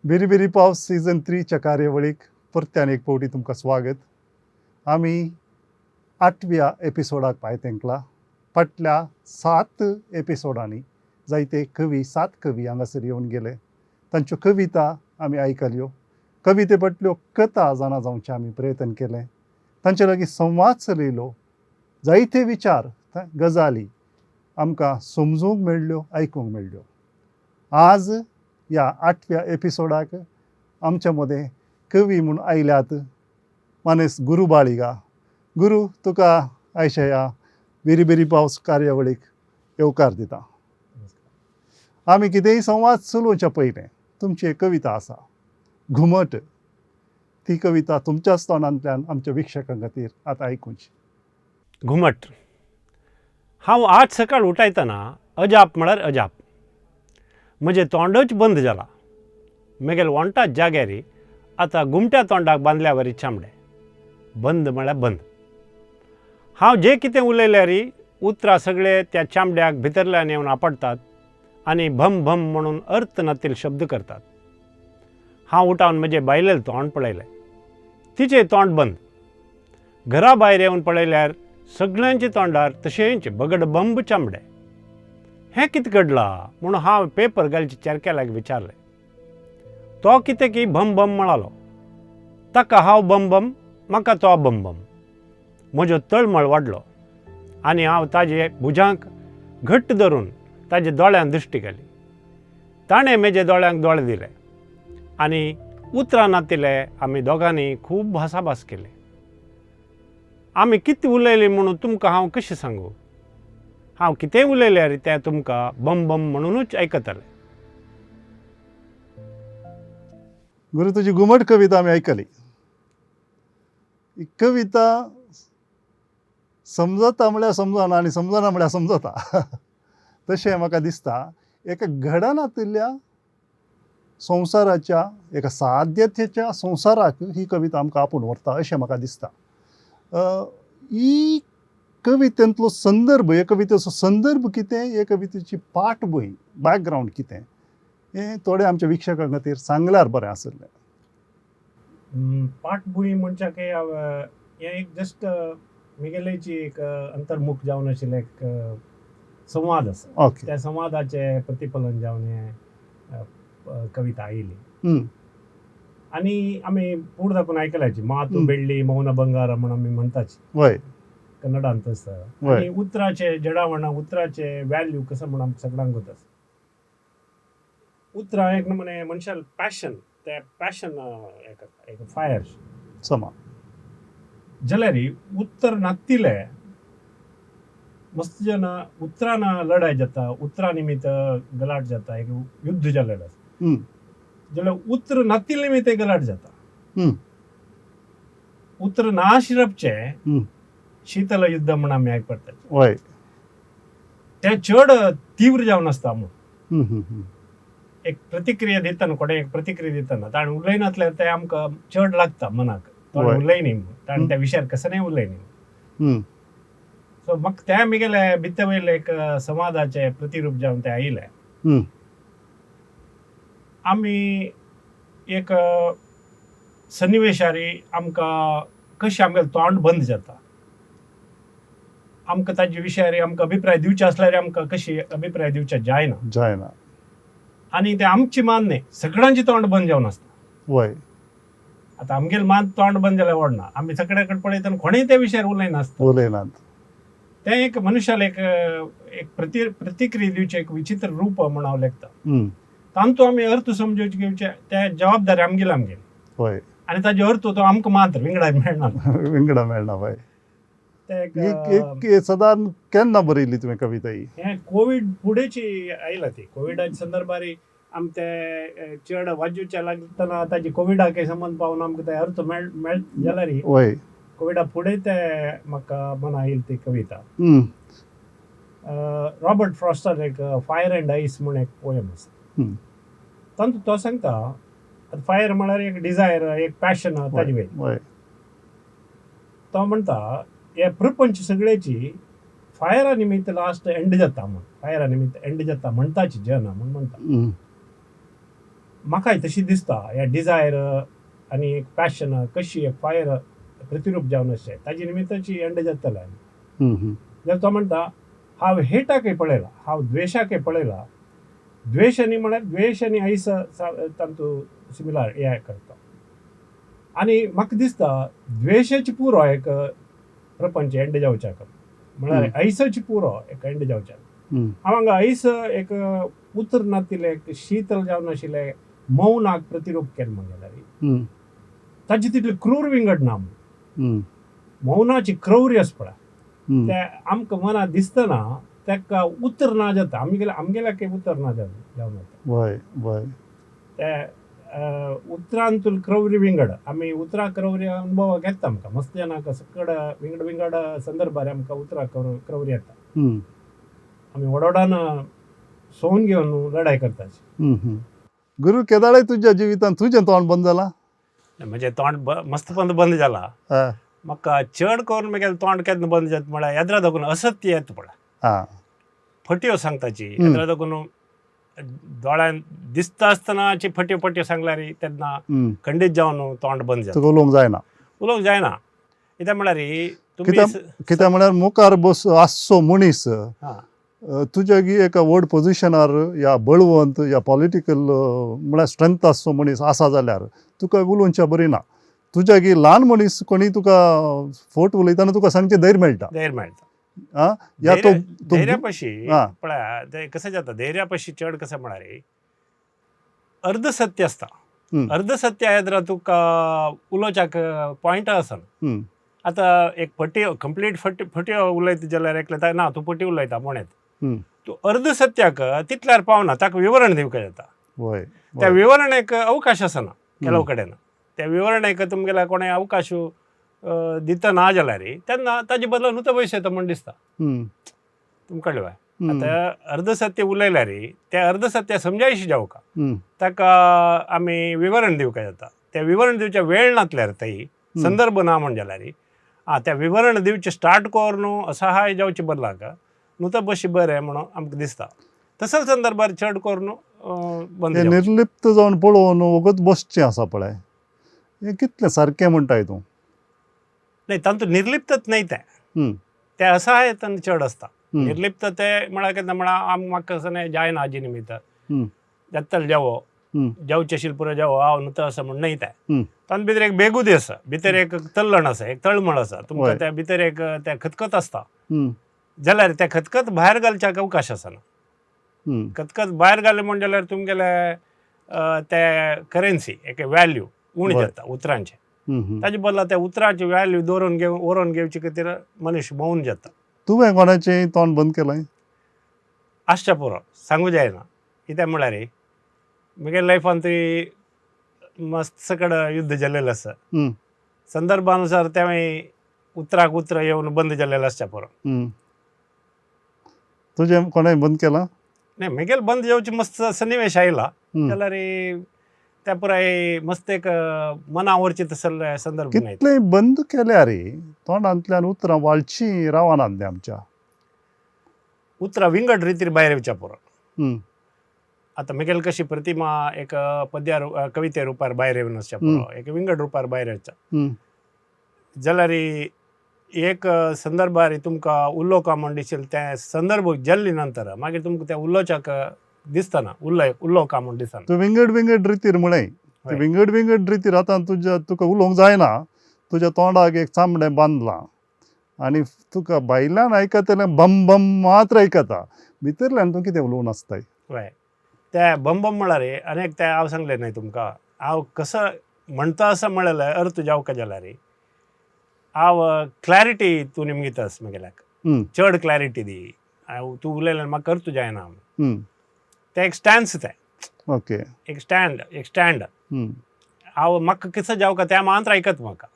बिरी बिरी पावस सीझन 3च्या कार्यावळीक परत्यान एक फावटी तुमकां स्वागत. आमी 8व्या एपिसोडाक पावतेंकला. फाटल्या 7 एपिसोडांनी जायते कवी 7 कवी हांगासर येवन गेले. तांच्यो कविता आमी आयकल्यो. कविते फाटल्यो कथा जाणा जावचे आमी प्रयत्न केले. तांचे लागीं संवाद चलयलो. जायते विचार गजाली आमकां समजूंक मेळ्ळ्यो, आयकूंक मेळ्ळ्यो. आज ह्या 8व्या एपिसोडाक आमच्या मदें कवी म्हूण आयल्यात मानेस गुरू बाळिगा. गुरू, तुका आयच्या ह्या बिरी बिरी पावस कार्यावळीक येवकार दिता. आमी कितेंय संवाद चलोवच्या पयलें तुमची एक कविता आसा, घुमट. ती कविता तुमच्याच तोंडांतल्यान आमच्या विक्षकां खातीर आतां आयकुची. घुमट. हांव आज सकाळ उठयतना अजाप म्हळ्यार अजाप. म्हजें तोंडच बंद जालां. म्हगेल्या वोंटाच जाग्यारी आतां घुमट्या तोंडाक बांदल्या वरी चामडे. बंद म्हळ्यार बंद. हांव जें कितें उलयल्यारी उतरां सगळे त्या चामड्याक भितरल्यान येवन आपडटात आनी भम भम म्हणून अर्थ नातील शब्द करतात. हांव उठावन म्हजें बायलेलें तोंड पळयलें. तिचें तोंड बंद. घरा भायर येवन पळयल्यार सगळ्यांच्या तोंडार तशेंच बगडबंब चामडे. हें कितें घडलां म्हणून हांव पेपर घालच्या चेरकेल्याक विचारलें. तो कितें की भम भम म्हणालो. ताका हांव बम बम, म्हाका तो बम बम. म्हजो तळमळ वाडलो आनी हांव ताजे भुजांक घट्ट धरून ताजे दोळ्यान दृश्टी केली. ताणें म्हजे दोळ्यांक दोळे दिले आनी उतरां नातिले. आमी दोगांनी खूब भासाभास केली. आमी कितें उलयलीं म्हणून तुमकां हांव कशें सांगू. हांव कितेंय उलयल्यार तें तुमकां बम बम म्हणूनच आयकतलें. गुरू, तुजी घुमट कविता आमी आयकली. ही कविता समजता म्हळ्यार समजना आनी समजना म्हळ्यार समजता. तशें म्हाका दिसता एका घडनातल्या संवसाराच्या, एका साध्यतेच्या संवसाराक ही कविता आमकां आपोवन व्हरता अशें म्हाका दिसता. ही कवितेंतलो संदर्भ, हे कवितेचो संदर्भ कितें, हे कवितेची पाठभूंय, बॅकग्रावंड कितें, हें थोडें आमच्या विक्षकां खातीर सांगल्यार बरें आसलें. पाठभूंय म्हणच्या की हें एक जस्ट म्हगेलेची एक अंतर्मुख जावन आशिल्लें एक संवाद आसा. ओके. त्या संवादाचें प्रतिफलन जावन हें कविता आयली. आनी आमी फुडें दाखोवन आयकल्याची मातू बेळ्ळी मौन बंगार म्हणून आमी म्हणटाची. वय कन्नडांत आसा. आनी उतराचे जडावणां, उतराचे वॅल्यू कसो म्हणून आमकां सगळ्यांक आसा. उतरां एक नमुने मनशाल पॅशन, ते पॅशन एक फायर समा जाल्यार उत्तर नातिले मस्त जन उतरान लढाई जाता, उतरा निमित्त गलाट जाता, एक युद्ध जाल्लेलें आसा. जाल्यार उतर नातिले निमित्त गलाट जाता. उतर नाशिरपचें शीतल युद्ध म्हणून आमी आयकतात. वय तें चड तीव्र जावन आसता म्हणून. एक प्रतिक्रिया दितना, कोणें एक प्रतिक्रिया दितना ताणें उलयनातल्यार तें आमकां चड लागता मनाक. तो उलयनी म्हणून, ताणें त्या विशयार कसनय उलयनी. सो म्हाका तें म्हगेले भितर वयलें एक संवादाचें प्रतिरूप जावन तें आयलें. आमी एक सन्निवेशारी आमकां कशें आमगेलें तोंड बंद जाता. आमकां ताजे विशयार आमकां अभिप्राय दिवचे आसल्यार आमकां कशी अभिप्राय दिवचे जायना. आनी तें आमचें मान्य सगळ्यांचें तोंड बंद जावन आसता. वय आतां आमगेलें मान तोंड बंद जाल्यार व्हडना. आमी सगळे कडेन पळयतना कोणेय त्या विशयार उलयनासता. उलयनात. तें एक मनशाल एक प्रतिक्रिया दिवचें एक विचित्र रूप म्हणून हांव लेखता. तांतू आमी अर्थ समजूचे घेवचे, ते जबाबदारी आमगेली. वय आनी ताजो अर्थ तो आमकां मात्र विंगडा मेळना. विंगडा मेळना. वय ते सदां केन्ना बरयली तुवें कविता ही? हें कोवीड फुडेंची आयला ती. कोविडाच्या संदर्भार आमी ते चड वाजूच्या लागतना ताजी कोविडाक संबंद पावन आमकां ते अर्थ मेळ जाल्यार वय कोविडा फुडें ते म्हाका मना आयली ती कविता. रॉबर्ट फ्रॉस्टर एक फायर अँड आयस म्हूण एक पोयम आसा. तातूंत तो सांगता फायर म्हळ्यार एक डिझायर, एक पॅशन ताजे वयली. तो म्हणटा हे प्रपंच सगळेची फायरा निमित्त लास्ट एंड जाता म्हूण. फायरा निमित्त एंड जाता म्हणटाची जन म्हूण म्हणटा. म्हाकाय तशी दिसता ह्या डिझायर आनी एक पॅशन कशी एक फायर प्रतिरूप जावन अशें ताजे निमित्ताची एंड जातलें. जर तो म्हणटा हांव हेटाकय पळयला, हांव द्वेशाकय पळयला. द्वेश आनी म्हळ्यार द्वेश आनी ऐस तांतू सिमिलर हें करता. आनी म्हाका दिसता द्वेशाची पुरो एक प्रपंच एंड जावच्याक, म्हळ्यार ऐसाची पुरो एक एंड जावच्याक. हांव हांगा ऐस एक उतर नातिले एक शीतल जावन आशिल्ले मौनाक प्रतिरूप केलें म्हणल्यार ताजी तितली क्रूर विंगड ना. मौनाची क्रौर्य पळय ते आमकां मना दिसतना ताका उतर ना जाता. आमगेल्याक उतर ना जावन जाता. ते उतरांतून क्रौर्य विंगड आमी उतरा क्रौर्य अनुभव घेता. आमकां मस्त जाणांक सकड विंगड विंगड संदर्भार आमकां उतरा क्रौर्य येता. आमी व्हडोडान सोवून घेवन लढाई करताची. गुरू केदाळे तुज्या जिवितांत तुजें तोंड बंद जालां? म्हणजे तोंड मस्त बंद जाला. म्हाका चड करून म्हगेलें तोंड केन्ना बंद जाता म्हळ्यार येद्रा दाखोवन असत्य येता पळय, फटयो सांगताची. येद्रा दाखोवन दोळ्यान दिसता आसतनाची फटयो सांगल्यार तेन्ना खंडीत जावन तोंड बंद जाता. उलोवंक जायना. कित्याक म्हळ्यार कित्याक म्हळ्यार मुखार आसचो मनीस तुज्यागी एका व्हड पोजिशनार या बळवंत या पॉलिटिकल म्हळ्यार स्ट्रेंथ आसचो मनीस आसा जाल्यार तुका उलोवच्या बरी ना. तुज्यागी ल्हान मनीस कोणी तुका फोट उलयतना तुका सांगचें धैर्य मेळटा. धैर्यापाशी पळय ते कशें जाता, धैर्यापाशी चड कशें म्हळ्यार अर्धसत्य आसता. अर्धसत्या येद्रा तुका उलोवच्याक पॉयंट आसना. आतां एक फटयो कंप्लीट फटयो उलयता जाल्यार एकले ना तूं फटी उलयता म्हणत तूं अर्धसत्याक तितल्यार पावना, ताका विवरण दिवंक जाता. त्या विवरणाक अवकाश आसना केलो कडेन. त्या विवरणाक तुमगेल्या कोणें अवकाश दिता ना जाल्यार तेन्ना ताजे बदला नुतो पयशे येता म्हण दिसता. तुमकां कळ्ळें? आतां अर्धसत्य उलयल्यार त्या अर्धसत्या समजायशी जावका ताका आमी विवरण दिवंक जाता. त्या विवरण दिवच्या वेळ नातल्यार थंय संदर्भ ना म्हण जाल्यार त्या विवरण दिवचें स्टार्ट कर न्हू असहाय जावचे बदलाक नुतो बशी बरें म्हणून आमकां दिसता. तसल्या संदर्भार चड करून बंद निर्लिप्त जावन पळोवन वगत बसचें आसा पळय, हें कितलें सारकें म्हणटाय तूं? नाही, तांतूं निर्लिप्तच नाही ते असहायतान चड आसता. निर्लिप्त ते म्हळ्यार केन्ना म्हळ्यार म्हाका कसं जायना हाजे निमित्त जातले जेवो जेवचे आशिल्ले पुरो जेवो हांव नुतो आसा म्हण न्हय ते. तातूंत भितर एक बेगूदी आसा, भितर एक तल्लण आसा, एक तळमळ आसा. तुमकां त्या भितर एक ते खतखत आसता जाल्यार त्या खतखत भायर घालच्याक अवकाश आसना. खतखत भायर घालें म्हण जाल्यार तुमगेले ते करन्सी एक वॅल्यू उणी जाता उतरांचे. ताजे बदला त्या उतराची वॅल्यू व्हरून घेवचे खातीर मनीस मौन जाता. तुवें कोणाचें तोंड बंद केलें? आसच्या पुरो सांगूं जायना. कित्याक म्हळ्यार म्हगे लायफान थंय मस्त सकड युद्ध जाल्लेलें आसा. संदर्भानुसार ते उतराक उतर येवन बंद जाल्लेलें आसच्या पुरो. तुजें कोणें बंद केलां? नाही, म्हगेलें बंद जावचें मस्त सन्निवेश आयला जाल्यार त्या पुराय मस्त एक मना व्हरची तसले संदर्भ नाही. कितलें बंद केल्यार तोंडांतल्यान उतरां वाळचीं रावनात न्ही आमच्या. उतरां विंगड रितीर भायर येवच्या पुरो. आतां म्हगेली कशी प्रतिमा एक पद्या कविते रुपार भायर येवन आसच्या पुरो, एक विंगड रुपार भायर येवच्या जाल्यार एक संदर्भार तुमकां उलोवका म्हण दिसलें तें संदर्भ जाल्ले नंतर मागीर तुमकां त्या उलोवच्याक दिसतना उलोवका म्हण दिसना. तूं विंगड रितीर म्हळें विंगड रितीर आतां तुका उलोवंक जायना. तुज्या तोंडाक एक चामडें बांदलां आनी तुका भायल्यान आयकतलें बम बम मात्र आयकता, भितरल्यान तूं कितें उलोवन आसताय? हय, ते बम बम म्हळ्यार आनी ते हांव सांगलें न्हय तुमकां. हांव कसो म्हणटा असो म्हळ्यार अर्थ जावका जाल्यार हांव क्लॅरिटी तूं निमगीतास म्हगेल्याक चड क्लॅरिटी दी. तूं उलयल्यार म्हाका अर्थ जायना. ते एक स्टॅन्स ते ओके एक स्टँड हांव म्हाका कसो जावका त्या मात्र आयकत म्हाका.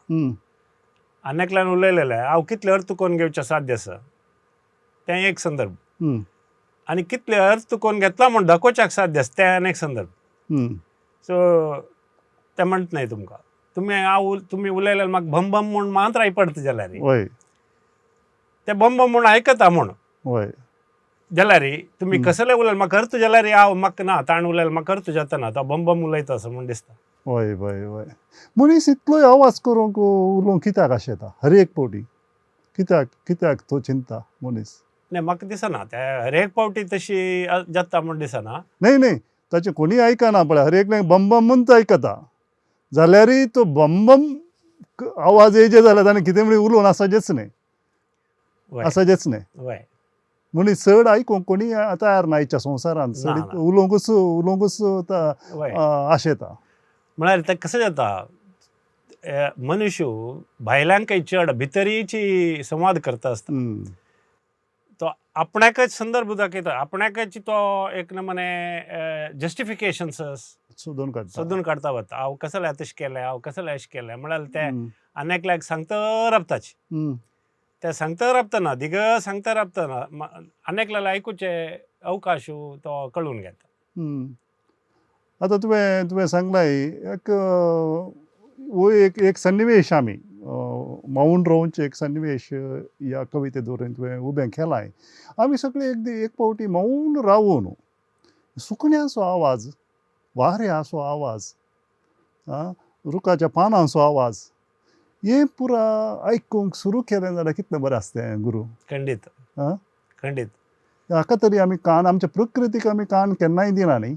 आनेकल्यान उलयलेले हांव कितले अर्थ करून घेवचें साध्य आसा तें एक संदर्भ, आनी कितले अर्थ करून घेतला म्हण दाखोवच्याक साध्य आसा तें आनी एक संदर्भ. सो तें म्हणटा न्हय तुमकां तुमी उलयल्यार म्हाका भम भम म्हूण मात्र आयपडटा जाल्यार तें भम भम म्हूण आयकता म्हूण जाल्यार तुमी हं. कसले उलयले म्हाका अर्थ जाल्यार हांव म्हाका ना ताण उलयले म्हाका अर्थ जाता ना तो बम बम उलयता असो म्हण दिसता. वय वय वय मनीस इतलोय आवाज करूंक उलोवंक कित्याक अशें येता हर एक पावटी कित्याक कित्याक तो चिंता मनीस नाही म्हाका दिसना ते हर एक पावटी तशी जाता म्हण दिसना. नाही नाही ताचें कोणी आयकना पळय हर एकल्याक बम बम म्हणून आयकता जाल्यारय तो बम बम आवाज येयचे जाल्यार ताणें कितें म्हणून उलोवन आसाचेच न्ही वय आसाचेच न्ही वय मनीस चड आयकूंक कोणी तयार ना आयच्या संवसारांत ना, चड ना. उलोवंकूच वय आश येता म्हळ्यार ते कशें जाता मनुष्य भायल्यांकय चड भितरीची संवाद करता आसता हम्म. तो आपणाकच संदर्भ दाखयता आपणाकच तो एक नमने जस्टिफिकेशन्स सोदून काडटा सोदून काडता वता हांव कसले तशें केलें हांव कसलें अशें केलें म्हळ्यार ते हम्म. आनेकल्याक सांगता राबताचे हम्म. ते सांगता राबतना दिग सांगता राबतना आनेकल्याला आयकुचे अवकाश तो कळून घेता. हम्म. आतां तुवें तुवें सांगलाय एक सन्निवेश आमी मौन रोवनचे एक सन्निवेश ह्या कविते दवरून तुवें उबें केलाय आमी सगळे एक पावटी मौन रावून सुकण्याचो आवाज वाऱ्याचो आवाज रुखाच्या पानांचो आवाज हें पुरा आयकूंक सुरू केलें जाल्यार कितलें बरें आसतें गुरू खंडीत आं? खंडीत हाका तरी आमी कान आमच्या प्रकृतीक आमी कान केन्नाय दिना न्ही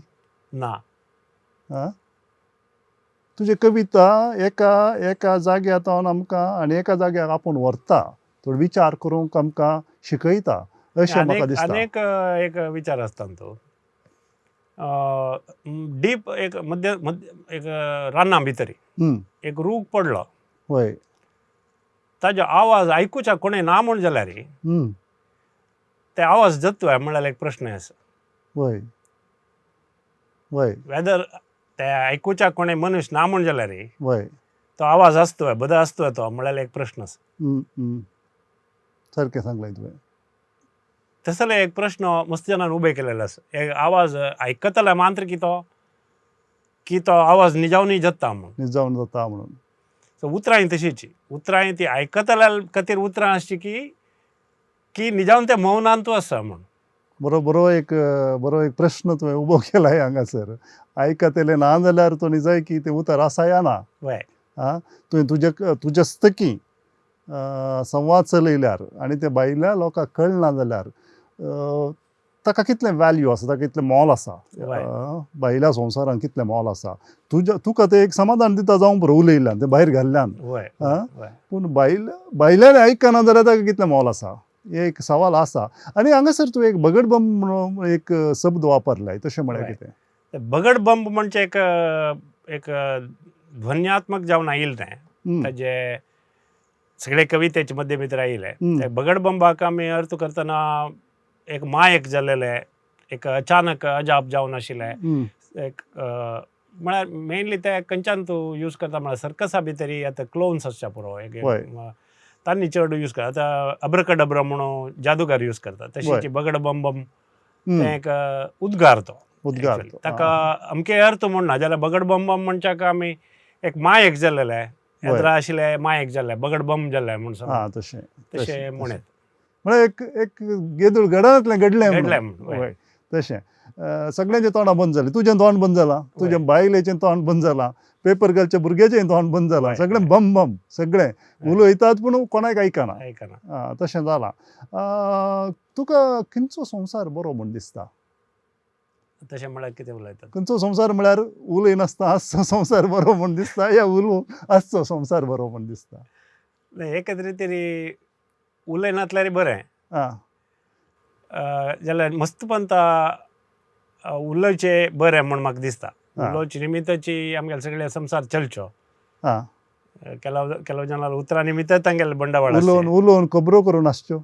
ना. आं? तुजी कविता एका जाग्यार आमकां आनी एका जाग्यार आपूण व्हरता थोडो विचार करूंक आमकां शिकयता अशें म्हाका दिसता. अनेक एक विचार आसता तो डीप एक मध्य एक रानां भितरी हम्म. एक रूख पडलो वय ताजो आवाज आयकुच्या कोणें ना म्हण जाल्यार हम्म. ते आवाज जातोय म्हळ्यार एक प्रश्न आसा वय वय वेदर ते आयकुच्या कोणें मनुष्य ना म्हण जाल्यार वय तो आवाज आसतोय बदल आसतोय तो म्हळ्यार एक प्रश्न आसा. हम्म. हम्म. सारकें सांगलें तुवें. तसले एक प्रश्न मस्त जाणान उबे केलेलो आसा एक आवाज आयकतले मात्र की तो आवाज निजावनी जाता म्हण. जावन जाता म्हणून सो उतरांय तशीची उतरांय ती आयकतल्या खातीर उतरां आसची की निजावन ते मौनांतू आसा म्हण. बरो एक प्रश्न तुवें उबो केलाय हांगासर आयकतले ना जाल्यार तो निजय की तें उतर आसा या ना. वय आं तुवें तुज्या स्तकी संवाद चलयल्यार आनी ते भायल्या लोकांक कळना जाल्यार ताका कितलें वॅल्यू आसा ताका कितलें मोल आसा भायल्या संवसारांत कितलें मोल आसा तुका तें एक समाधान दिता जावं बरो उलयल्यान तें भायर घाल्ल्यान वय पूण भायल्यान आयकना जाल्यार ताका कितलें मोल आसा एक सवाल आसा. आनी हांगासर तुवें एक बगडबम म्हणून एक शब्द वापरलाय तशें म्हळ्यार कितें ते बगड बंब म्हणजे एक ध्वन्यात्मक जावन आयिल्लें तें ताजे सगळे कवितेचे मध्य भितर आयिल्ले ते बगड बंबाक आमी अर्थ करतना एक मायक जाल्लेले एक अचानक अजाप जावन आशिल्ले एक म्हळ्यार मेनली ते खंयच्यान तूं यूज करता म्हळ्यार सर्कसा भितरी आतां क्लोन्स आसच्या पुरो एक तांणी चड यूज करता आतां अब्रकडब्र म्हणून जादूगार यूज करता तशीची बगड बंबम तें एक उद्गार तो उद्गार ताका अमके अर्थ म्हण ना जाल्यार बगड बंबम म्हणच्याक आमी एक मायक जाल्लेले येद्रा आशिल्ले मायक जाल्ले बगड बंब जाल्ले म्हण तशें म्हणत म्हळ्यार एक गेदूळ घडांतलें घडलें घडलें तशें सगळ्यांचें तोंडां बंद जालीं तुजें तोंड बंद जालां तुज्या बायलेचें तोंड बंद जालां पेपर गर्लच्या भुरग्याचें तोंड बंद जालां सगळें बम बम सगळें उलयतात पूण कोणाक आयकना तशें जालां. तुका खंयचो संवसार बरो म्हण दिसता तशें म्हळ्यार कितें उलयतात खंयचो संवसार म्हळ्यार उलय नासता आसचो संवसार बरो म्हण दिसता या उलोवंक आसचो संवसार बरो म्हण दिसता एकेच रितीन उलयनातल्यार बरें जाल्यार मस्तपंत उलयचें बरें म्हण म्हाका दिसता. उलोवचे निमित्ताची आमगेले सगळे संवसार चलच्यो केलो जाणां उतरां निमित्त तांगेले बंडावाळ उलोवन खबरो करून आसच्यो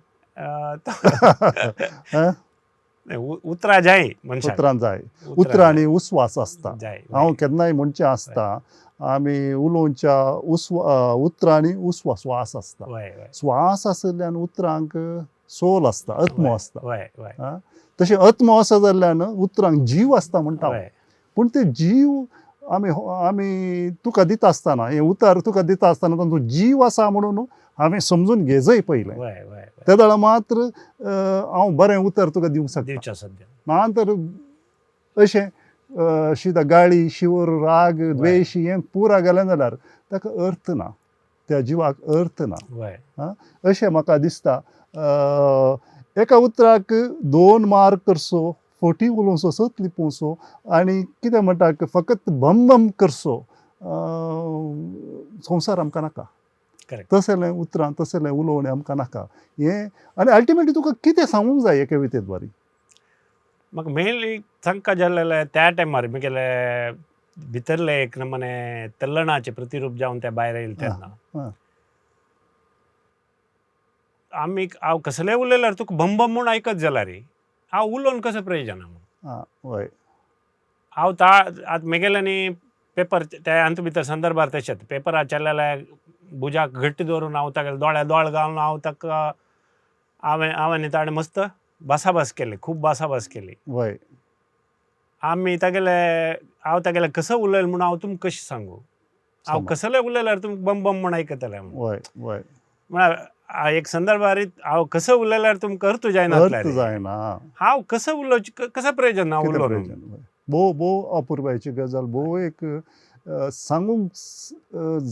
उतरां जाय उतरां जाय उतरांनी उस्वास आसता. हांव केन्नाय म्हणचें आसता आमी उलोवच्या उतरांनी उस्वास आसता स्वास आसल्यान उतरांक सोल आसता आत्मो आसता तशें आत्मो आसा जाल्यान उतरांक जीव आसता म्हणटा पूण ते जीव आमी तुका दिता आसतना हें उतर तुका दिता आसतना तांचो जीव आसा म्हणून हांवें समजून घेजय पयलें. वय वय त्या दळा मात्र हांव बरें उतर तुका दिवंक शकता. दिवच्या सध्या नांतर अशें शिदा गाळी शिवर राग द्वेश हें पुरा गेलें जाल्यार ताका अर्थ ना, त्या जिवाक अर्थ ना. वय अशें म्हाका दिसता. एका उतराक 2 मार्क करसो, फोटी उलोवचो, सत लिपोवचो आनी कितें म्हणटा फकत भम भम करसो संवसार आमकां नाका. करेक्ट. तसलें उतरां तसलें उलोवणें आमकां नाका. हें आनी अल्टिमेटली तुका कितें सांगूंक जाय हे कवितेंत बारी. म्हाका मेनली सांगता जाल्लें त्या टायमार म्हगेले भितरले एक नमने तल्लणाचें प्रतिरूप जावन ते भायर येयले तेन्ना आमी हांव कसलेंय उलयल्यार तुका भम भम म्हूण आयकत जाल्यार हांव उलोवन कशें प्रयोजना म्हणून हय हांव आतां म्हगेले न्ही पेपर ते अंत भितर संदर्भार तशेंच पेपरार चल्लेले भुजाक घट्ट दवरून हांव ताका दोळ्या दोळ घालून हांव ताका हांवें न्ही ताणें मस्त भासाभास केली, खूब भासाभास केली. वय आमी तागेले हांव तागेले कसो उलयलो म्हणून हांव तुमकां कशें सांगू. हांव कसलें उलयल्यार तुमकां बम बम म्हूण आयकतले वय वय म्हळ्यार एक संदर्भार हांव कसो उलयल्यार तुमकां अर्थ जायना. अर्थ जायना. हांव कसो उलोवचें कसं प्रयोजन हांव उलोवन. भोव अपुर्बायची गजाल. भोव एक सांगूंक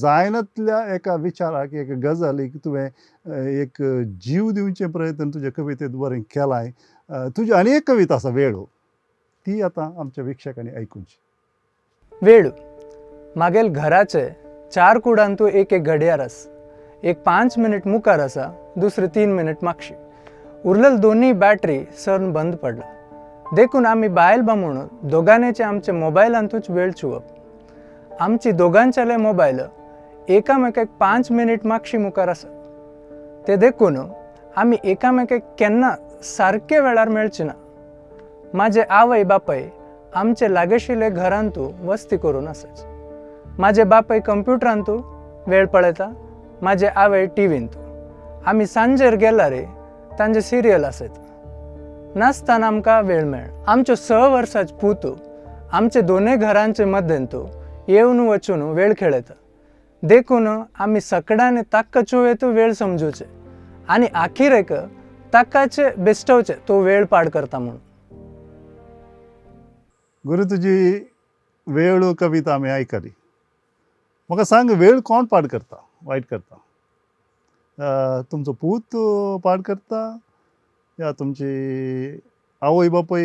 जायनातल्या एका विचाराक एक गजालीक तुवें एक जीव दिवचे प्रयत्न तुज्या कवितेंत बरें केलाय. तुजी आनी एक कविता आसा वेळो, ती आतां आमच्या विक्षकांनी आयकुची. वेळ मागेल घराचे 4 कुडांतू एक एक घडयाळ आसा. एक 5 मिनिट मुखार आसा, दुसरे 3 मिनिट मागशी. उरलेले दोन्ही बॅटरी सर्ण बंद पडला. देखून आमी बायल म्हणून दोगांयचे आमचे मोबायलांतूच वेळ चुवप. आमची दोगांचेले मोबायल एकामेकाक 5 मिनिट मागशी मुखार आसा. ते देखून आमी एकामेकाक केन्ना सारके वेळार मेळचे ना. माझे आवय बापाय आमचे लागींशिल्ले घरांतू वस्ती करून आसाच. माझे बापाय कंप्युटरांतू वेळ पळयता, माझे आवय टीव्हींतू. आमी सांजेर गेल्यार तांचे सिरियल आसत. नासतना आमकां वेळ मेळ. आमच्यो 6 वर्सांचो पुतू आमचे दोनूय घरांचे मध्यंतू येवन वचून वेळ खेळयता. देखून आमी सकाळांनी ताका चोवेतू वेळ समजूचे आनी आखिरेक ताकाचे बेस्टवचे तो वेळ पाड करता म्हणून. गुरू तुजी वेळ कविता आमी आयकली. म्हाका सांग वेळ कोण पाड करता, वायट करता? तुमचो पूत पाड करता या तुमची आवय बापूय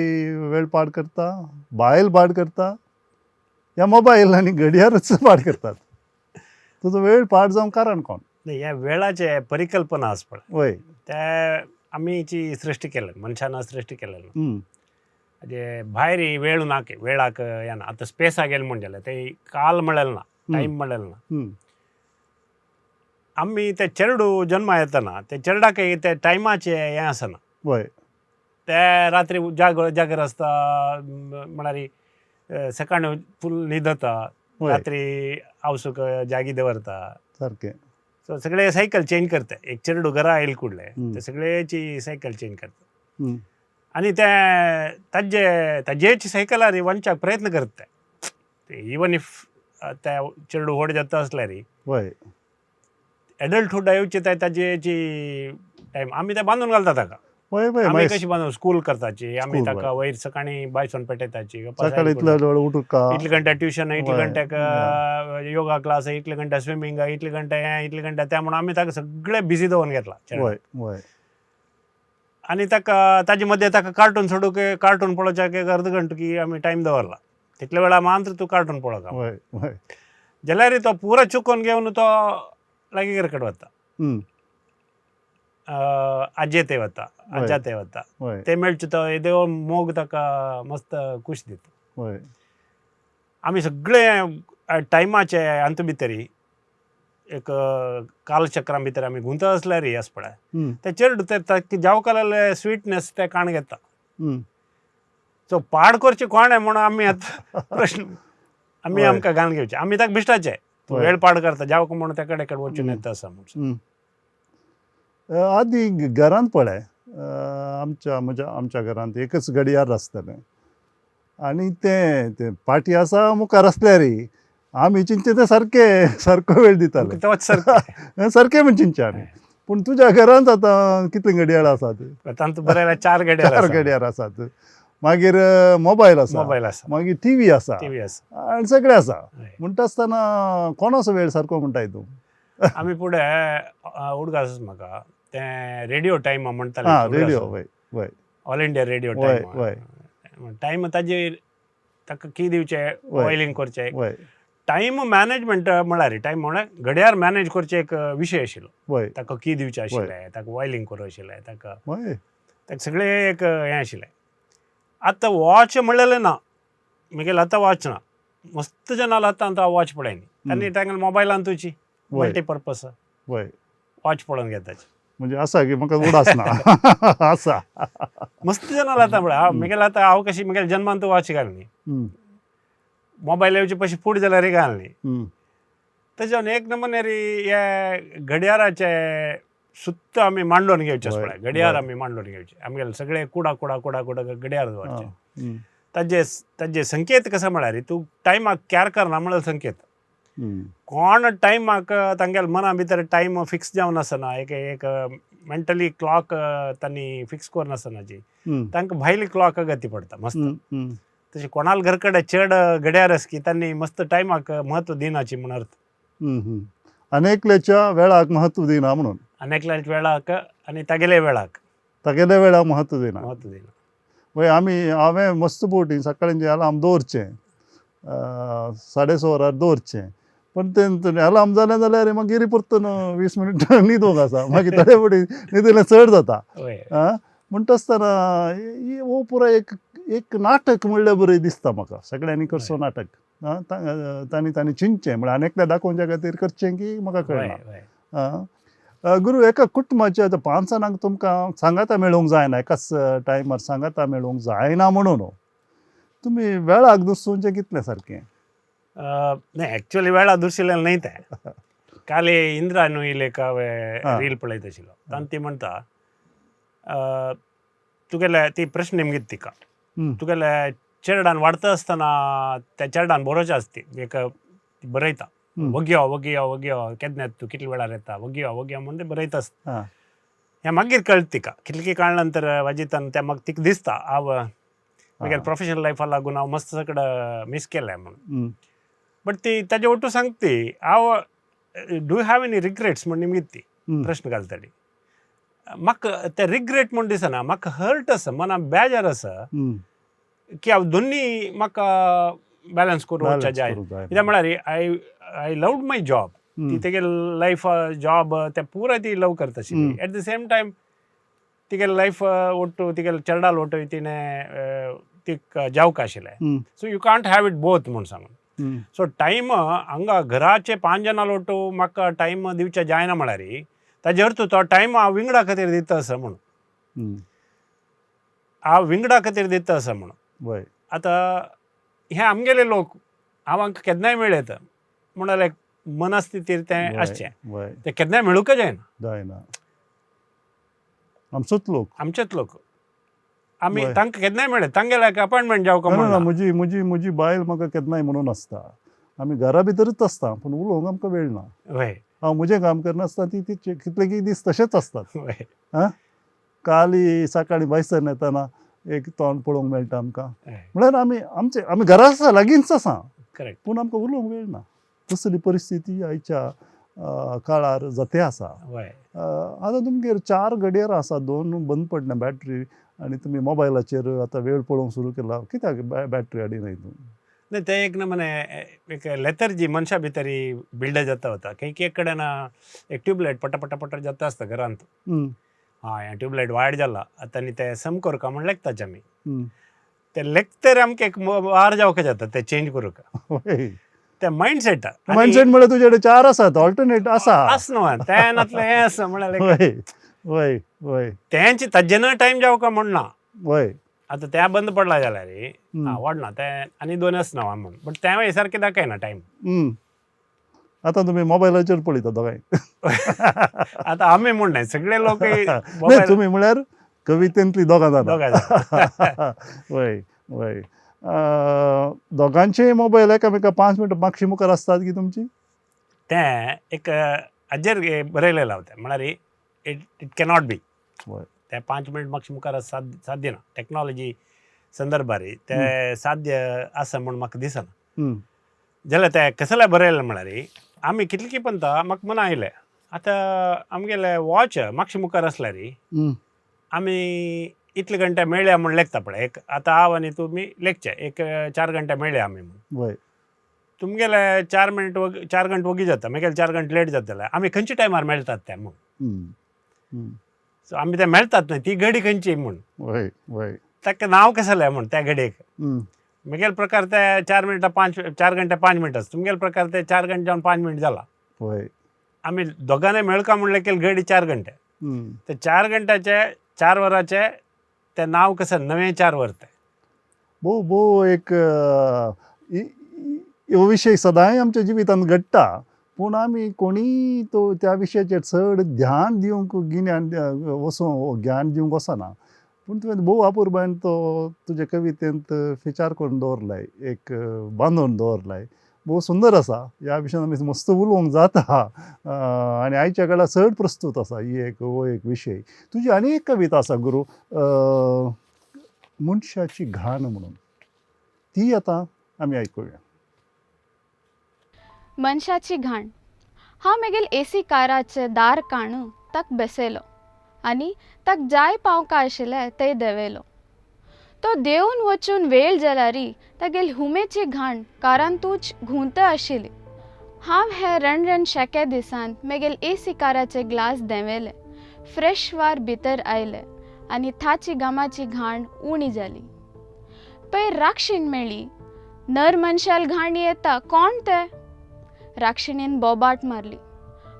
वेळ पाड करता, बायल पाड करता या मोबायल आनी घडयाळच पाड करतात? तुजो वेळ पाड जावंक कारण कोण? ह्या वेळाचे परिकल्पना आसा पळय वय ते आमीची सृश्टी केलें, मनशान सृश्टी केलेलो. म्हणजे भायर ही वेळ ना वेळाक येना. आतां स्पेसाक गेले म्हण जाल्यार ते काल म्हणलेलो ना, टायम म्हणलेलो ना. आमी ते चेडू जन्मा येतना ते चेडूक ते टायमाचे हें आसना. वय ते रात्री जागर आसता म्हळ्यार सकाळी फूल न्हिदता, रात्री आवसूक जागी दवरता सारकें. सो सगळे सायकल चेंज करता. एक चेडू घरा येयले कुडले ते सगळेची सायकल चेंज करता आनी ते ताजेची सायकलार वंचाक प्रयत्न करता. इवन इफ ते चेडू व्हड जाता असल्यार वय एडल्टहूड येवचे ताजेची टायम आमी ते बांदून घालता ताका. वय वय आमी कशी बांदून स्कूल करताची, आमी ताका वयर सकाळी बायसोन पेटयताची. सकाळी इतल्या उठूका इतले घंटे ट्युशन, इतले घंट्याक योगा क्लास, इतले घंटे स्विमींग, इतले घंटे हें, इतले घंटे त्या म्हणून आमी ताका सगळे बिझी दवरून घेतला. वय वय आनी ताका ताजे मध्य ताका कार्टून सोडूंक, कार्टून पळोवच्याक एक अर्द घंटो की आमी टायम दवरला. तितल्या वेळा मात्र तूं कार्टून पळोवता वय वय जाल्यार तो पुरो चुकोवन घेवन तो लागीं कडेन वता. आजे ते वता, आजा ते वता. ते मेळचे तो देव मोग ताका मस्त खूश दिता. वय आमी सगळे टायमाचे अंत भितर एक कालचक्रा भितर आमी गुंत असल्यार आस पळय ते चेडू ते जावकाले स्वीटनेस ते काण घेता. सो पाड करचे कोण म्हणून आमी आतां प्रश्न आमी आमकां घालून घेवचे. आमी ताका बिश्टाचे तूं वेळ पाड करता जावक म्हणून ते कडेन वचून येता आसा म्हणून. आदी घरांत पळय आमच्या घरांत एकच घडयाळ आसतलें आणि ते पाटी आसा मुखार आसल्यार आमी चिंचे ते सारको वेळ दिताले तेव्हाच सर सारके म्हण चिंचे आमी. पूण तुज्या घरांत आतां कितले घडयाळ आसात? तांतू बरें 4 घड्याळ चार घडयाळ आसात. मागीर मोबायल आसा, मोबायल आसा, मागीर टीव्ही आसा, टीव्ही आसा. आनी सगळें आसा. हय. म्हणटा आसतना कोणाचो वेळ सारको म्हणटाय तूं? आमी फुडें उडगास म्हाका ते रेडिओ टायम हां, म्हणटाले रेडिओ. वय वय ऑल इंडिया रेडिओ वय टायम. वय टायम ताजेर ताका की दिवचे, वय. ऑयलिंग करचें. वय टायम मॅनेजमेंट म्हळ्यार टायम म्हळ्यार घड्याळ मॅनेज करचे एक विशय आशिल्लो. वय ताका की दिवचे आशिल्ले, ताका ऑयलिंग करूं आशिल्लें, ताका वय सगळें एक हें आशिल्लें. आतां वॉच म्हणलेलें ना, म्हगेलें आतां वॉच ना. मस्त जनाल आतां वॉच पळयनी आनी तांगेले मोबायलान तुजी वय मल्टीपर्पज वय वॉच पळोवन घेताचे. म्हणजे आसा की म्हाका उडास ना आसा. मस्त जनाल आतां पळय म्हगेलें आतां हांव कशी म्हगेल्या जन्मान तूं वॉच घालनी, हम्म, मोबायल येवचे पयशे फूड जाल्यार घालनी. हम्म, तेज्यान एक नंबर हे घड्याळाचे सुत्त आमी मांडून घेवचे वय, पळय, घड्याळ वय. आमी मांडून घेवचे. आमगेले सगळे कुडा कुडा कुडा कुडा घड्याळ हां, दवरचे. हम्म, ताजे संकेत कसो म्हळ्यार तूं टायमाक कॅर करना म्हळ्यार संकेत. हम्म, कोण टायमाक तांगेल्या मना भितर टायम फिक्स जावन आसना, एक मेंटली क्लॉक तांणी फिक्स करून आसना जी, हम्म, तांकां भायली क्लॉक गती पडटा मस्त. हम्म, हम्म, तशें कोणाल घर कडेन चड घड्याळ आस की तांणी मस्त टायमाक म्हत्व दिनाची म्हण अर्थ. हम्म, हम्म. अनेकल्याच्या वेळाक महत्व दिना म्हणून अनेकल्या वेळाक आनी तागेले वेळाक तागेल्या वेळाक महत्व दिना. म्हत्व दिना. वय हांवें मस्त पोटी सकाळींचे अलार्म दवरचें 6:30 दवरचें. पण ते अलार्म जालें जाल्यार मागीर परतून 20 मिनट न्हिदूंक आसा, मागीर थोडे फावटी न्हिदिल्लें चड जाता. वय म्हणटा आसतना हो पुरो एक नाटक म्हणल्यार बरें दिसता म्हाका. सगळ्यांनी करचो नाटक. तांणी चिंतचें म्हळ्यार अनेकल्या दाखोवच्या खातीर करचें की म्हाका वय कळना. वय गुरू एका कुटुंबाच्या आतां 5 जाणांक तुमकां सांगाता मेळोवंक जायना, एकाच टायमार सांगाता मेळोवंक जायना म्हणून तुमी वेळाक दुसोवचें कितलें सारकें? नाही ॲक्च्युअली वेळा दुसरिल्लें न्हय तें. काल इंदिरा न्हय एक हां. रील पळयत आशिल्लो. तांणी ती म्हणटा तुगेले ती प्रश्न नेमगेत तिका हम्म, तुगेले चेडणान वाडता आसतना त्या चेडणान बरोवचें आसता ती एक ती बरयता हम्म. वगयो वगयो वगयो केन्ना तूं कितले वेळार येता वगयो वगयो म्हणून ते बरयता आसता. हां, हें मागीर कळटा तिका कितले काळ नंतर वाजितान तें म्हाका तिका दिसता हांव म्हगेल्या प्रोफेशनल लायफा लागून हांव मस्त सगळें मिस केलें म्हणून. हम्म, बट ती ताजे ओटू सांगता ती हांव डू हॅव एनी रिग्रेट्स म्हण निमगीत ती हम्म, प्रश्न घालताली. म्हाका ते रिग्रेट म्हूण दिसना, म्हाका हर्ट आसा, मना बेजार आसा हम्म. की हांव दोनी म्हाका बॅलन्स करूं वचचें Balance जाय. करूंक जाय. कित्याक म्हळ्यार आय लव्ड माय जॉब. हम्म, ती तेगे लायफ जॉब ते पुराय ती लव करता आशिल्ली. Hmm. At the same time तिगे लायफ ओट्टू तिगे चेडाल ओट्टू तिणें तीक जावंक आशिल्लें. Hmm, so you can't have it both म्हूण सांगून. हम्म, सो टायम हांगा घराचे 5 जाणां लोटू म्हाका टायम दिवचे जायना म्हळ्यार ताजे अर्थ तो टायम हांव विंगडा खातीर दिता आसा म्हणून. हम्म. हांव विंगडा खातीर दिता आसा म्हणून. वय आतां हे आमगेले लोक हांव केन्नाय मेळयत म्हणून लायक मनस्थितीर तें आसचें वय तें केन्नाय मेळूंकच जायना. जायना. आमचोच लोक. आमचेच लोक आमी वय. तांकां केन्नाय मेळय तांगे लायक अपॉयंटमेंट जावं ना, ना, म्हणून. म्हजी बायल म्हाका केन्नाय म्हणून आसता आमी घरा भितरूच आसता पूण उलोवंक आमकां वेळ ना. वय हांव म्हजें काम करनासतना ती कितले दीस तशेंच आसतात. वय काली सकाळीं भायसर येताना एक तोंड पळोवंक मेळटा आमकां. वय म्हळ्यार आमी घरा आसा लागींच आसा करेक्ट. पूण आमकां उलोवंक वेळ ना. तसली परिस्थिती आयच्या काळार जाते आसा. वय आतां तुमगेर 4 घडयाळ आसा, 2 बंद पडना बॅटरी आनी तुमी मोबायलाचेर आतां वेळ पळोवंक सुरू केला. कित्याक बॅटरी हाडिनाय तूं? नाही ते एक नमुने एक लेथर्जी मनशा भितर बिल्ड जाता वता. काही कडेन एक ट्यूबलायट पटा जाता आसता घरांत. हम्म, हें ट्यूबलायट वायट जाला आतां आनी ते सम करता म्हण लेखताचे आमी. हम्म. ते लेखतर आमकां एक वार जावंक जाता ते चेंज करूंक. वय ते मायंडसेट मायंडसेट म्हळ्यार तुजे कडेन 4 आसात, ऑल्टरनेट आसा. न्हू तेनातलें हें आसा म्हळ्यार वय वय वय तेंची ताजेन टायम जावंक म्हणना. वय आतां त्या बंद पडला जाल्यार हम्म. वाडना ते आनी 2 आसना म्हणून. बट त्या सारकें दाखयना टायम. हम्म. आतां तुमी मोबायलाचेर पळयता दोगांय. आतां आमी म्हूण न्हय सगळे लोक नाही, तुमी म्हळ्यार कवितेंतली दोगां जाणां. दोगां जाणां. वय वय दोगांचे मोबायल एकामेका 5 मिनटां मागशी मुखार आसतात की तुमची? तें एक हाजेर बरयलेलें हांव तें म्हळ्यार इट कॅनॉट बी. वय. ते 5 मिनट मागशे मुखार साध्य ना टॅक्नॉलॉजी संदर्भारी ते साध्य आसा म्हूण म्हाका दिसना. हं. जाल्यार ते कसले बरयलें म्हळ्यार आमी कितले की पंता म्हाका मना आयलें आतां आमगेले वॉच मागशे मुखार आसल्यार हं. आमी इतले घंटे मेळ्ळ्या म्हूण लेखता पळय. एक आतां हांव आनी तुमी लेखचे एक 4 घंटे मेळ्ळ्या आमी म्हूण. वय. तुमगेले 4 घंटे वगी जाता म्हगेले 4 घंटे लेट जाता जाल्यार आमी खंयच्या टायमार मेळटात ते म्हूण. हं. हं. सो आमी ते मेळटात न्हय ती घडी खंयची म्हूण वय. वय. ताका नांव कसलें म्हूण त्या घडयेक. हं. म्हगेले प्रकार ते 4 घंटे 5 मिनटां तुमगेले प्रकार ते 4 घंटे जावन 5 मिनट जाला. वय. आमी दोगांनी मेळका म्हूण लेखेल घडी 4 घंटे. हं. ते 4 घंट्याचे 4 वराचे ते नांव कसं नवें 4 वर ते. भोव एक ह्यो विशय सदांय आमच्या जिवितांत घडटा पूण आमी कोणी तो त्या विशयाचेर चड ध्यान दिवंक गिन्यान ज्ञान दिवंक वचना. पूण तुवें भोव अपुर्बायेन तो तुजे कवितेंत विचार करून दवरलाय, एक बांदून दवरलाय. भोव सुंदर आसा. ह्या विशयान आमी मस्त उलोवंक जाता आनी आयच्या काळार चड प्रस्तूत आसा ही हो एक विशय. तुजी आनी एक कविता आसा गुरू, मनशाची घाण म्हणून. ती आतां आमी आयकुया. मनशाची घाण. हांव म्हगेल एसी काराचे दार काणू ताक बेसयलो आनी ताक जाय पावका आशिल्लें तें देंवयलो. तो देंवन वचून वेळ जाल्यारी तागेल हुमेची घाण कारांतूच घुंवत आशिल्ली. हांव हे रण शेके दिसान म्हगेल एसी काराचे ग्लास देंवयले. फ्रेश वार भितर आयले आनी ताची घामाची घाण उणी जाली. पयर राक्षीण मेळ्ळी. नर मनशाल घाण येता कोण ते? राक्षिणीन बोबाट मारली.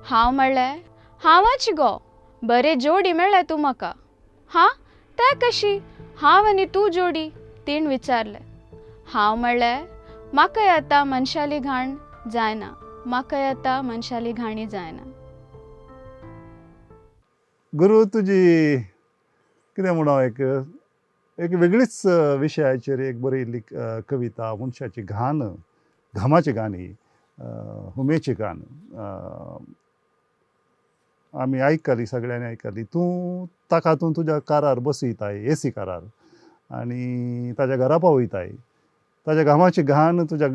हांव म्हणलें हांवाच गो, बरे जोडी मेळ्ळे तूं म्हाका. हां ते कशी? हांव आनी तूं जोडी? तीण विचारलें. हांव म्हणलें म्हाका येता मनशाली घाण जायना, म्हाका येता मनशाली घाणी जायना. गुरू तुजी कितें म्हणो एक वेगळीच विशयाचेर एक बरयल्ली कविता, मनशाची घाण, घामाची गाणी, हुमेची गाण. आमी आयकली, सगळ्यांनी आयकली. तूं ताका हातून तुज्या कारार बसयताय, एसी कारार, आनी ताज्या घरा पावयताय. ताज्या घामाची घाण तुज्या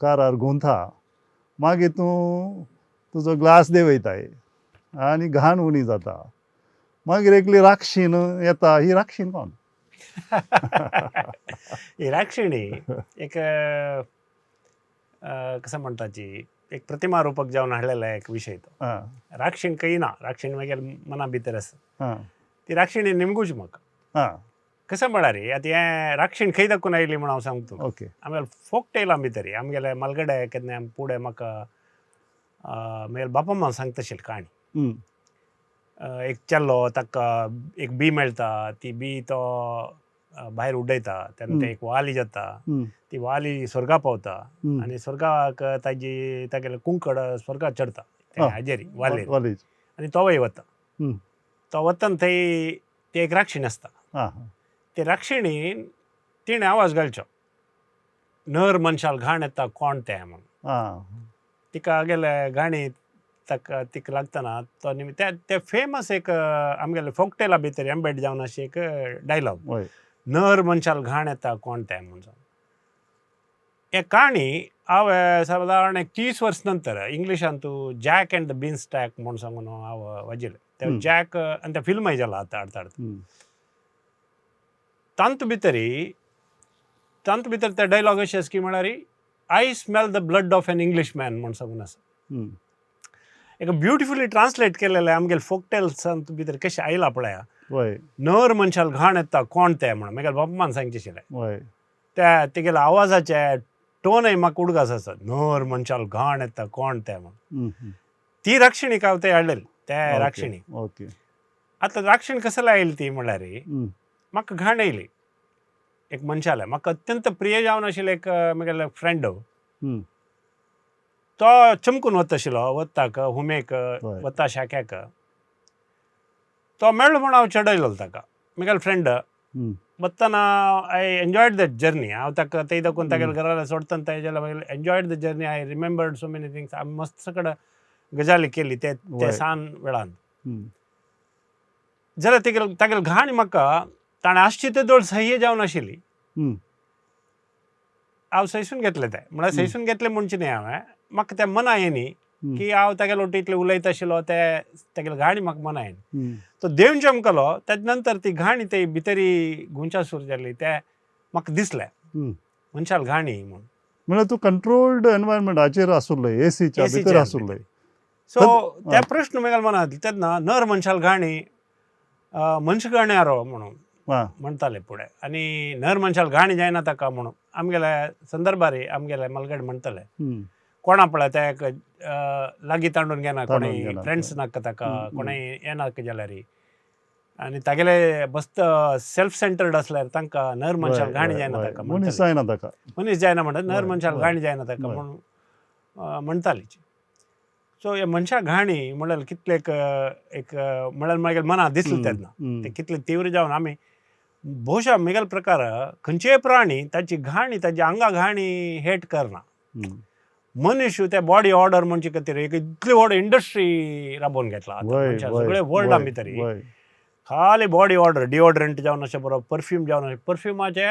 कारार घुंवता. मागीर तूं तुजो ग्लास देंवयताय आनी घाण उणी जाता. मागीर एकली राक्षीण येता. ही राक्षीण कोण? ही राक्षिणी एक कसं म्हणटाची एक प्रतिमा रूपक जावन हाडलेला एक विशय तो. हां. राक्षीण काही ना, राक्षीण म्हगेल मना भितर आसा. हां. ती राक्षिणी नेमकूच म्हाका. हां. कसं म्हळ्यार आतां हें राक्षीण खंय दाखून आयली म्हूण हांव सांगता. ओके. आमगेले फोक टेलां भितर आमगेले मालगडे केन्ना फुडें म्हाका म्हगेले बापा मामा सांगता आशिल्ली काणी. हं. एक चेल्लो ताका एक बी मेळटा, ती बी तो भायर उडयता तेन्ना ते एक वाली जाता. हं. ती वाली स्वर्गा पावता हं. आनी स्वर्गाक तागेले कुंकड स्वर्गाक चडटा त्या हाजेर वालेर कॉलेज. आनी तोवय वता. हं. तो वतना थंय ती एक राक्षीण आसता. हां. ते राक्षिणीन तिणें आवाज घालचो, नर मनशाल घाण येता कोण तें म्हणून. हां. तिका गेले घाणी ताका तिका लागतना तो निमित्त ते फेमस एक आमगेले फोकटेला भितर एम्बेड जावन अशी एक डायलॉग, वय. नर मनशाल घाण येता कोण तें म्हणून. हे काणी हांव सादारण एक 30 वर्स नंतर इंग्लिशान तूं जॅक अँड द बीन्स्टॅक म्हूण सांगून हांव वाजिल्लें. ते जॅक आनी तें फिल्मय जालां आतां अर्थ. तांत भितर ते डायलॉग अशें आसा की म्हळ्यार I smell the blood of an English man म्हूण सांगून आसा. एक ब्युटिफुली ट्रान्सलेट केलेलें आमगेले फोकटेल्सांत भितर कशें आयलां पळया. वय. नर मनशाल घाण येता कोण तें म्हणून म्हगेले बापामान सांगचें आशिल्लें. वय. तेगेले आवाजाचे टोनय म्हाका उडगास आसा, नर मनशाल घाण येता कोण तें म्हणून. ती राक्षिणीक हांव ते हाडलेली त्या राक्षिणी. ओके. आतां राक्षीण कसले आयली ती म्हळ्यार म्हाका घाण येयली एक मनशाले. म्हाका अत्यंत प्रिय जावन आशिल्ले एक म्हगेले फ्रेंड, तो चमकून वता आशिल्लो वताक हुमेक वता शाक्याक. तो मेळ्ळो म्हूण हांव चडयलो ताका. म्हगेलो फ्रेंड बत्ताना आय एन्जॉयड द जर्नी हांव ताका थंय दाखोवन तागेल्या घरा सोडतना तेजेल्या enjoyed the journey I remembered so many things आमी मस्त सकड गजाली केली ते Right. सान वेळान हम्म. जाल्यार तागेली घाण म्हाका ताणें आसची तेदोळ सह्य जावन आशिल्ली हम्म. हांव सैसून घेतलें तें म्हळ्यार सैसून घेतलें म्हणचें न्ही हांवें म्हाका तें मना येनी हम्म. की हांव तागेलो वटेन इतलें उलयता आशिल्लो तेगेली घाणी म्हाका मना येनी हम्म. तो देव चमकलो तेज नंतर ती घाणी ते भितरी गुंचा सूर जाली ते म्हाका दिसलें हम्म. मनशाल घाणी म्हणून म्हळ्यार तूं कंट्रोल्ड एनवायरमेंटाचेर आसुल्लो एसीच्या AC भितर च्या आसुल्लो सो त्या प्रश्न म्हगेलो मनांत तेन्ना नर मनशाल घाणी मनश गण्यारो म्हणून हां. म्हणटाले फुडें आनी नर मनशाल घाणी जायना ताका म्हणून आमगेले संदर्भारी आमगेले मलगड म्हणटाले हम्म. कोणा पळय ते लागीं तांडून घेना तांडून कोणें घेना. फ्रेंड्स नाका ताका हम्म. कोणें हें नाका जाल्यार आनी तागेले बस्त सेल्फ सेंटर्ड आसल्यार तांकां नर मनशाल घाणी जायना ताका मनीस म्हणटाले. जायना ताका मनीस जायना म्हणटा नर वय, मनशाल वय. घाणी जायना ताका वय. म्हणून म्हणटाली सो हे मनशा घाणी म्हळ्यार कितले एक म्हळ्यार मागीर मनां दिसलें तेन्ना हम्म. ते कितले तीव्र जावन आमी भोवशा म्हगेल प्रकार खंयचेय प्राणी ताची घाणी ताची आंगा घाणी हेट करना हम्म. मनुष्य त्या बॉडी ऑर्डर म्हणजे खातीर एक इतली व्हड इंडस्ट्री राबोवन घेतला आतां वय, मनशां वय, सगळे वर्ल्डा वय, भितर वय. खाली बॉडी ऑर्डर डिओड्रंट जावन अशें बरोबर परफ्यूम जावन अशें परफ्युमाचे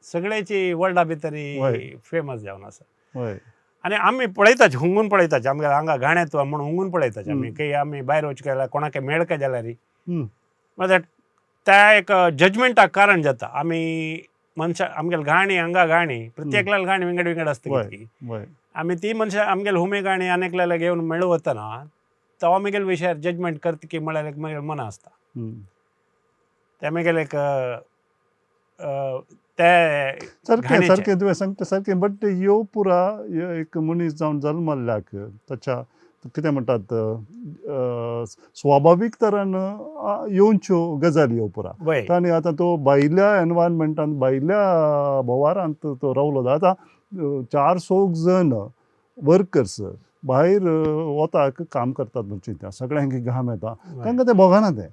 सगळेची वर्ल्डा भितर वय. फेमस जावन आसा वय. आनी आमी पळयताच हुंगून पळयताच आमगे हांगा घाण येता म्हणून हुंगून पळयताच आमी काही आमी भायर वचचे जाल्यार कोणाक मेळके जाल्यार हम्म. म्हणजे त्या एक जजमेंटाक कारण जाता आमी मनशां आमगेल घाणी हांगा घाणी प्रत्येकल्याल घाणी विंगड विंगड आसता वय. कितकी वय. आमी ती मनशां आमगेल हुमे घाणी आनेकल्याला घेवन मेळूं वतना तो आमगेल विशयार जजमेंट करता की म्हळ्यार एक म्हगेल मना आसता हम्म. ते म्हगेल एक ते सारकें घाणेचें. सारकें तुवें सांगता सारकें बट ह्यो पुरा ह्यो एक मनीस जावन जल्मल्ल्याक ताच्या कितें म्हणटात स्वाभावीक तरान येवच्यो गजाली ह्यो पुरा वय आनी आतां तो भायल्या एनवायरमेंटान भायल्या भोवारांत तो रावलो आतां 400 जण वर्कर्स भायर वताक काम करतात म्हणजे त्या सगळ्यांक घाम येता तांकां तें भोगना तें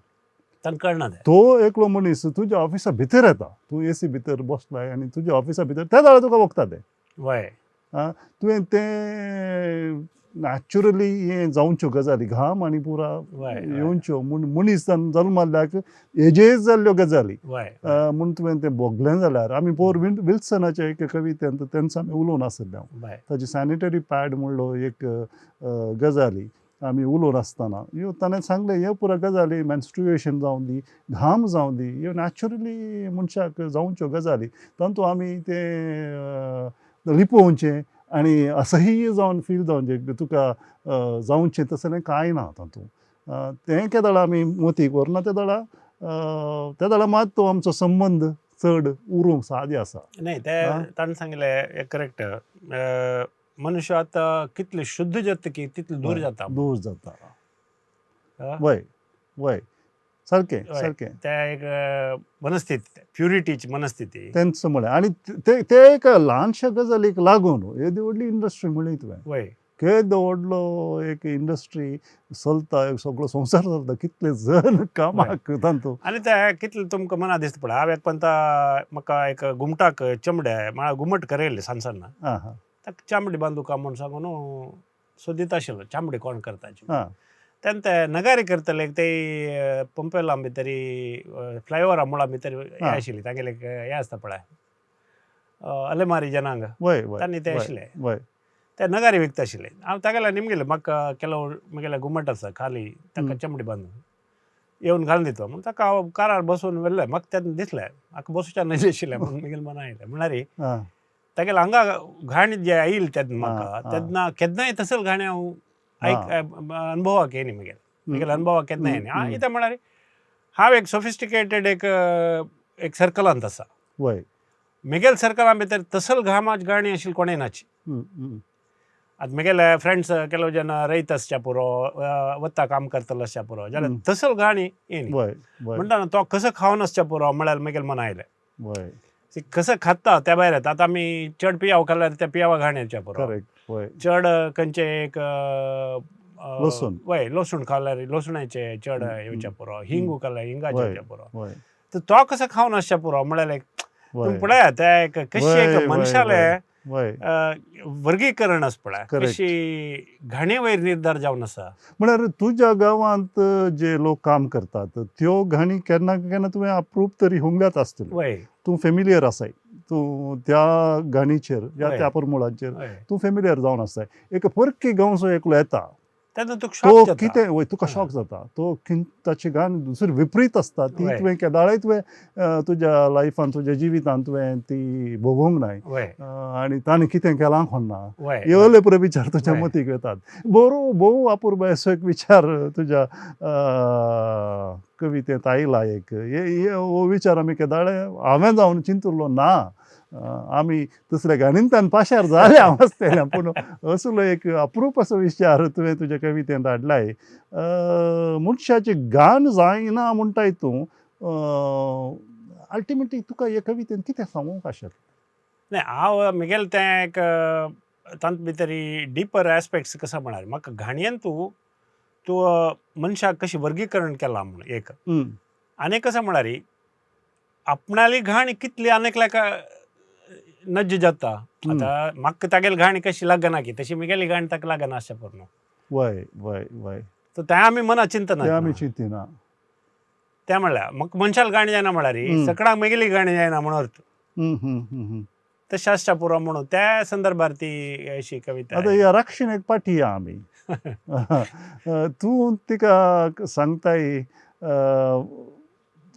तांकां कळना तें तो एकलो मनीस तुज्या ऑफिसा भितर येता तूं एसी भितर बसलाय आनी तुज्या ऑफिसा भितर त्या जाल्यार तुका वखता तें वय तुवें तें नॅचुरली हें जावच्यो गजाली घाम आनी पुरा वय येवच्यो म्हूण मनीस जावन जल्मल्ल्याक हेजेर जाल्ल्यो गजाली वय म्हूण तुवें तें भोगलें जाल्यार आमी पोर विल्सनाच्या एक कवितेंत तेंच आमी उलोवन आसले हांव वय ताची सॅनिटरी पॅड म्हणलो एक गजाली आमी उलोवन आसतना ह्यो ताणें सांगलें ह्यो पुरो गजाली मेन्स्ट्रुएशन जावं दी घाम जावं दी ह्यो नॅचुरली मनशाक जावच्यो गजाली तातूंत आमी तें लिपोवचें आनी असह्य जावन फील जावचें तुका जावचें तसलें कांय ना तातूंत तें केदळ आमी मतीक व्हरना त्या दळा मात तो आमचो संबंद चड उरूंक सादी आसा नाही ते ताणें सांगलें करेक्ट मनुष्य आतां कितले शुद्ध जाता की तितले दूर जाता दूर जाता हा? वय वय सारकें वय. सारकें ते एक मनस्थिती प्युरिटीची मनस्थिती तेंच म्हळें आनी ते एक ल्हानशा गजालीक लागून येदी व्हडली इंडस्ट्री म्हळी तुवें वय केदो व्हडलो एक इंडस्ट्री चलता एक सगळो संवसार चलता कितले जण कामाक तातूंत आनी ते कितले तुमकां मना दिसता पळय हांव एक पंता म्हाका एक घुमटाक चमडे म्हळ्यार घुमट करेले सांजना आं हां ताका चामडी बांदू का म्हूण सांगून सोदीत आशिल्लो चामडी कोण करताची हां तेन्ना ते नगारी करतले ते पंपेला भितर फ्लायओवरा मुळा भितर हें आशिल्ली तांगेले एक हें आसता पळय अलेमारी जनांग वय वय तांणी ते आशिल्ले वय ते नगारी विकता आशिल्ले हांव तागेला निमगेले म्हाका केलो म्हगेले घुमट आसा खाली ताका चमडी बांदून येवन घालून दितो म्हूण ताका हांव कारार बसून व्हेल्लें म्हाका तेन्ना दिसलें म्हाका बसूच्या न्हय आशिल्लें म्हणून म्हगेलें मना आयलें म्हळ्यार आं तागेले हांगा घाण जे येयली तेन्ना म्हाका आं. तेन्ना केन्नाय तसल घाणी हांव अनुभवाक येयनी म्हगेले अनुभवाक केन्ना येयनी हां कितें म्हळ्यार हांव एक सोफिस्टिकेटेड एक सर्कलांत आसा वय म्हगेल्या सर्कला भितर तसल घामाची गाणी आशिल्ली कोणें नाची आतां म्हगेले फ्रेंड्स केलो जेन्ना रयत आसच्या पुरो वता काम करतलो आसच्या पुरो जाल्यार तसल गाणी येयनी वय वय म्हणटा तो कसो खावन आसच्या पुरो म्हळ्यार म्हगेलें मन आयलें वय कसं खाता त्या भायर येता आतां आमी चड पियाव खाल्यार त्या पियावा घाण्याच्या पुरो करेक्ट वय चड खंयचे एक लसूण. वय लसूण खाल्यार लसणाचे चड येवचे पुरो हिंगू खाल्यार हिंगाचे वय. येवचे पुरो वय तर तो कसो खावन आसच्या पुरो म्हळ्यार लायक वय तुम्ही पळया त्या एक कशी वय, एक वय, मनशाले वय वर्गीकरण आसा पळय Correct. कशी घाणे वयर निर्धार जावन आसा. म्हळ्यार तुज्या गांवांत जे लोक काम करतात त्यो घाणी केन्ना केन्ना तुवें अप्रूव तरी होंग्यात आसतल्यो. वय तूं फेमिलियर आसाय, तूं त्या घाणीचेर या वय. त्या परमुळांचेर वय तूं फेमिलियर जावन आसताय. एक परकी गांवचो एकलो येता, तेन्ना तुका तो शॉक जाता. कितें वय तुका हा. शॉक जाता, तो ताची घाण दुसरी विपरीत आसता ती वय. तुवें केदाळय तुवें तुज्या लायफान तुज्या जिवितान तुवें ती भोगूंक नाय. वय आनी ताणें कितें केलां खण्णा वय येवले पुरे विचार तुज्या वय. मतीक येतात. भोव अपूर्व असो एक विचार तुज्या कवितेंत आयला एक हो विचार आमी केदाळे हांवें जावन चिंतुल्लो ना. आमी दुसऱ्या घाणींतल्यान पाशार जाले हांव आसतलें पूण असलो एक अप्रूप असो विचार तुवें तुज्या कवितेंत हाडलाय. मनशाची घाण जायना म्हणटाय तूं अल्टिमेटली तुका हे कवितेंत कितें सांगूंक आशिल्लें? नाही हांव म्हगेलें तें एक तांत भितर डिपर एस्पेक्ट्स कसो म्हळ्यार म्हाका घाणयेन तूं मनशाक कशी वर्गीकरण केलां म्हणून एक आनी कसो म्हळ्यार आपणाली घाण कितली आनेकल्याक नज्ज जाता. आतां म्हाका तागेली घाण कशी लागना की तशी म्हगेली घाण ताका लागना अशें पूर्ण. वय वय वय तर तें आमी मना चिंतना तें आमी चिंतिना. तें म्हळ्यार म्हाका मनशाल घाण जायना म्हळ्यार सगळ्यांक म्हगेली घाण जायना म्हणून अर्थ तशें आसच्या पुरो म्हणून त्या संदर्भार ती अशी कविता आतां ह्या रक्षणेक पाठया आमी. तूं तिका सांगताय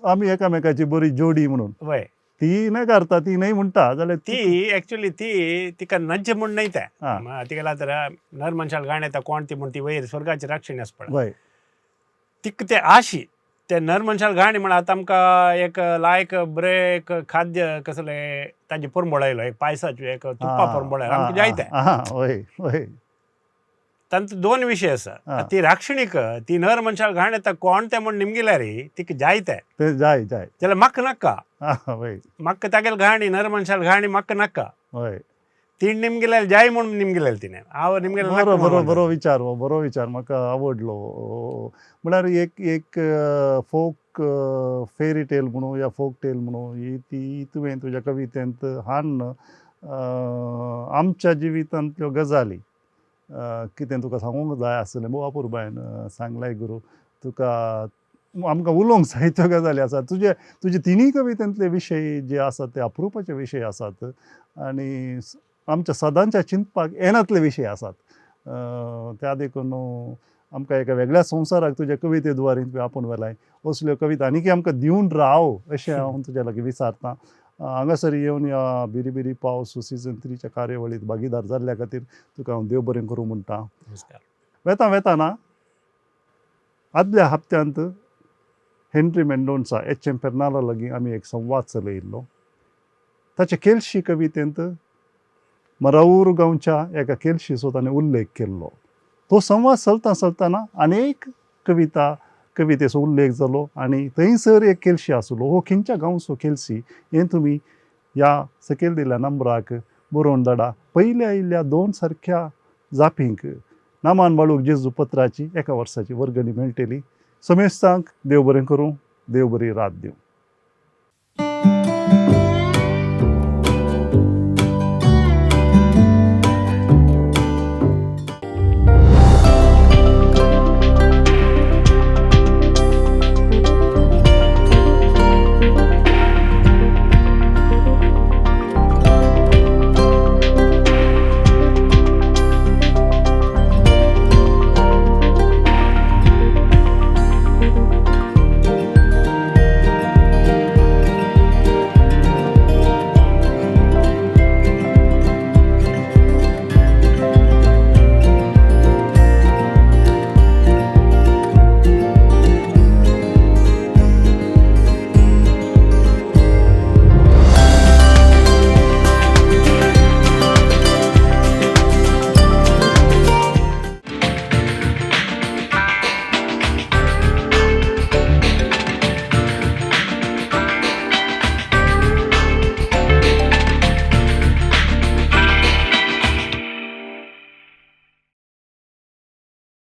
आमी एकामेकाची बरी जोडी म्हणून. वय ती नाकारता, ती नाही म्हणटा जाल्यार ती एक्चुअली ती तिका नज्ज म्हण नाही त्या हा. तिका तर नर मनशाल घाण येता कोण ती म्हण ती वयर स्वर्गाची राक्षणी आस पळय वय तिका ते आशी ते नर मनशाल घाण म्हण आतां आमकां एक लायक बरें एक खाद्य कसलें ताजी परंबळयलो एक पायसाच्यो एक तुप्पा परंबळयलो आमकां जायते. वय वय तांत दोन विशय आसा. ती राक्षणीक ती नर मनशाल घाण येता कोण ते म्हण निमगेल्यार तिका जायते ते जाय जाय जाल्यार म्हाका नाका. वय म्हाका तागेल घाणी नर मनशाल घाणी म्हाका नाका. वय ती निमगेल्यार जाय म्हणून निमगेलें तिणें हांव निमगेलें बरो बरो बरो विचार हो बरो विचार म्हाका आवडलो. म्हळ्यार एक फोक फेरी टेल म्हणू या फोक टेल म्हणू ही ती तुवें तुज्या कवितेंत हाडन आमच्या जिवितांतल्यो गजाली कितें तुका सांगूंक जाय आसलें भोव अपुर्बायेन सांगलाय गुरू. तुका आमकां उलोवंक जाय त्यो गजाली आसात. तुजे तिनूय कवितेंतले विशय जे आसात ते अप्रुपाचे विशय आसात आनी आमच्या सदांच्या चिंतपाक येनातले विशय आसात. त्या देखून आमकां एका वेगळ्या संवसाराक तुज्या कविते द्वारे तुवें आपोवन व्हेलाय. असल्यो कविता आनीक आमकां दिवन राव अशें हांव तुज्या लागीं विचारतां. हांगासर येवन या बिरी बिरी पावस सीझन 3च्या कार्यावळींत भागीदार जाल्ल्या खातीर तुका हांव देव बरें करूं म्हणटा. वेताना आदल्या हप्त्यांत हेनरी मेंडोन्सा एच.एम. पेर्नाला लागीं आमी एक संवाद चलयिल्लो. ताचे केलशी कवितेंत मराऊर गांवच्या एका केलशीचो ताणें उल्लेख केल्लो. तो संवाद चलतना अनेक कवितेचो उल्लेख जालो आनी थंयसर एक केलशी आसलो. हो खंयच्या गांवचो केलशी हें तुमी ह्या सकयल दिल्ल्या नंबराक बरोवन धाडा. पयल्या आयिल्ल्या 2 सारक्या जापींक नामान बाळूक जेजू पत्राची 1 वर्साची वर्गणी मेळटली. समेस्तांक देव बरें करूं, देव बरी रात दिवं.